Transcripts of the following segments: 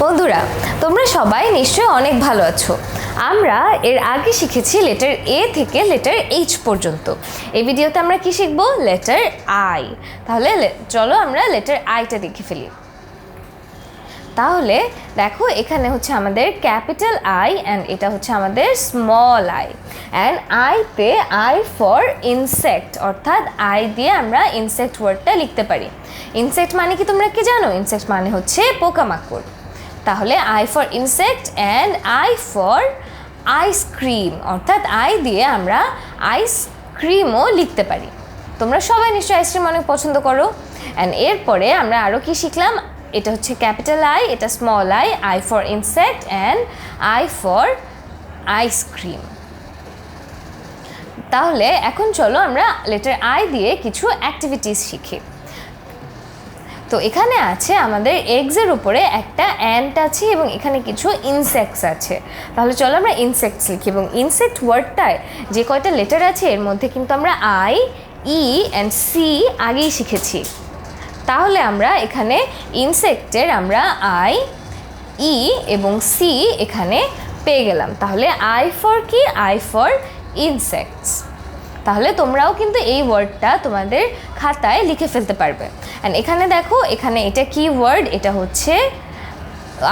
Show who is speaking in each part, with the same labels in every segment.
Speaker 1: বন্ধুরা, তোমরা সবাই নিশ্চয়ই অনেক ভালো আছো। আমরা এর আগে শিখেছি লেটার এ থেকে লেটার এইচ পর্যন্ত। এই ভিডিওতে আমরা কি শিখব? Letter I. তাহলে চলো আমরা লেটার আইটা দেখে ফেলি। তাহলে দেখো, এখানে হচ্ছে আমাদের ক্যাপিটাল আই অ্যান্ড এটা হচ্ছে আমাদের স্মল আই। অ্যান্ড আইতে আই ফর ইনসেক্ট, অর্থাৎ আই দিয়ে আমরা ইনসেক্ট ওয়ার্ডটা লিখতে পারি। ইনসেক্ট মানে কি তোমরা কি জানো? ইনসেক্ট মানে হচ্ছে পোকামাকড়। তাহলে I for insect and I for ice cream, অর্থাৎ আই দিয়ে আমরা আইসক্রিমও লিখতে পারি। তোমরা সবাই নিশ্চয়ই আইসক্রিম অনেক পছন্দ করো। অ্যান্ড এরপরে আমরা আরও কি শিখলাম? এটা হচ্ছে ক্যাপিটাল আই, এটা small I, I for insect and I for ice cream. তাহলে এখন চলো আমরা লেটার আই দিয়ে কিছু অ্যাক্টিভিটিস শিখি। তো এখানে আছে আমাদের এগসের উপরে একটা অ্যান্ট আছে এবং এখানে কিছু ইনসেক্টস আছে। তাহলে চলো আমরা ইনসেক্টস লিখি। এবং ইনসেক্ট ওয়ার্ডটায় যে কয়টা লেটার আছে এর মধ্যে কিন্তু আমরা আই, ই অ্যান্ড সি আগেই শিখেছি। তাহলে আমরা এখানে ইনসেক্টের আমরা আই, ই এবং সি এখানে পেয়ে গেলাম। তাহলে আই ফর কি? I for insects. তাহলে তোমরাও কিন্তু এই ওয়ার্ডটা তোমাদের খাতায় লিখে ফেলতে পারবে। অ্যান্ড এখানে দেখো, এখানে এটা কি ওয়ার্ড? এটা হচ্ছে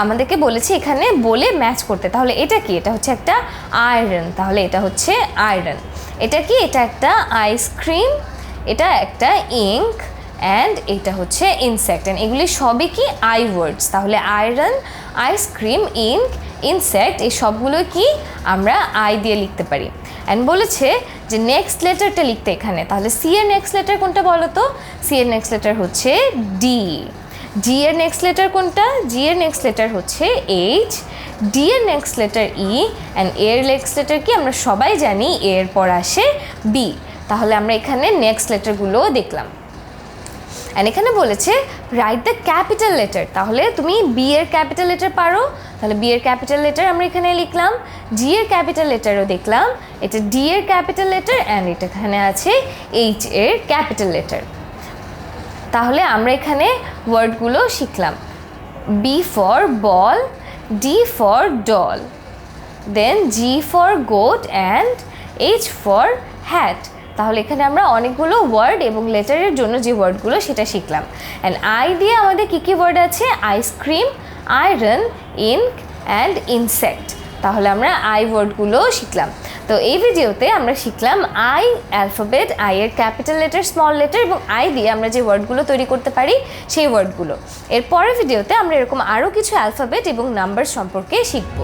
Speaker 1: আমাদেরকে বলেছে এখানে বলে ম্যাচ করতে। তাহলে এটা কি? এটা হচ্ছে একটা আয়রন। তাহলে এটা হচ্ছে আয়রন। এটা কি? এটা একটা আইসক্রিম, এটা একটা ইঙ্ক অ্যান্ড এটা হচ্ছে ইনসেক্ট। অ্যান্ড এগুলি সবই কি? আই ওয়ার্ডস। তাহলে আয়রন, আইসক্রিম, ইঙ্ক, ইনসেক্ট এই সবগুলো কি আমরা আই দিয়ে লিখতে পারি। অ্যান্ড বলেছে যে নেক্সট লেটারটা লিখতে এখানে। তাহলে সি এর নেক্সট লেটার কোনটা বলো তো? সি এর নেক্সট লেটার হচ্ছে ডি। জি এর নেক্সট লেটার কোনটা? জি এর নেক্সট লেটার হচ্ছে এইচ। ডি এর নেক্সট লেটার ই অ্যান্ড এর নেক্সট লেটার কি? আমরা সবাই জানি এর পর আসে বি। তাহলে আমরা এখানে নেক্সট লেটারগুলোও দেখলাম। অ্যান্ড এখানে বলেছে রাইট দ্য ক্যাপিটাল লেটার। তাহলে তুমি বি এর ক্যাপিটাল লেটার পারো, তাহলে বি এর ক্যাপিটাল লেটার আমরা এখানে লিখলাম। জি এর ক্যাপিটাল লেটারও দেখলাম, এটা ডি এর ক্যাপিটাল লেটার অ্যান্ড এটা এখানে আছে এইচ এর ক্যাপিটাল লেটার। তাহলে আমরা এখানে ওয়ার্ডগুলো শিখলাম। B for ball, D for doll, then G for goat and H for hat. তাহলে এখানে আমরা অনেকগুলো ওয়ার্ড এবং লেটারের জন্য যে ওয়ার্ডগুলো সেটা শিখলাম। অ্যান্ড আই দিয়ে আমাদের কী কী ওয়ার্ড আছে? Ice cream, iron, ink and insect. তাহলে আমরা আই ওয়ার্ডগুলো শিখলাম। তো এই ভিডিওতে আমরা শিখলাম আই অ্যালফাবেট, আই এর ক্যাপিটাল লেটার, স্মল লেটার এবং আই দিয়ে আমরা যে ওয়ার্ডগুলো তৈরি করতে পারি সেই ওয়ার্ডগুলো। এর পরের ভিডিওতে আমরা এরকম আরও কিছু অ্যালফাবেট এবং নাম্বার সম্পর্কে শিখব।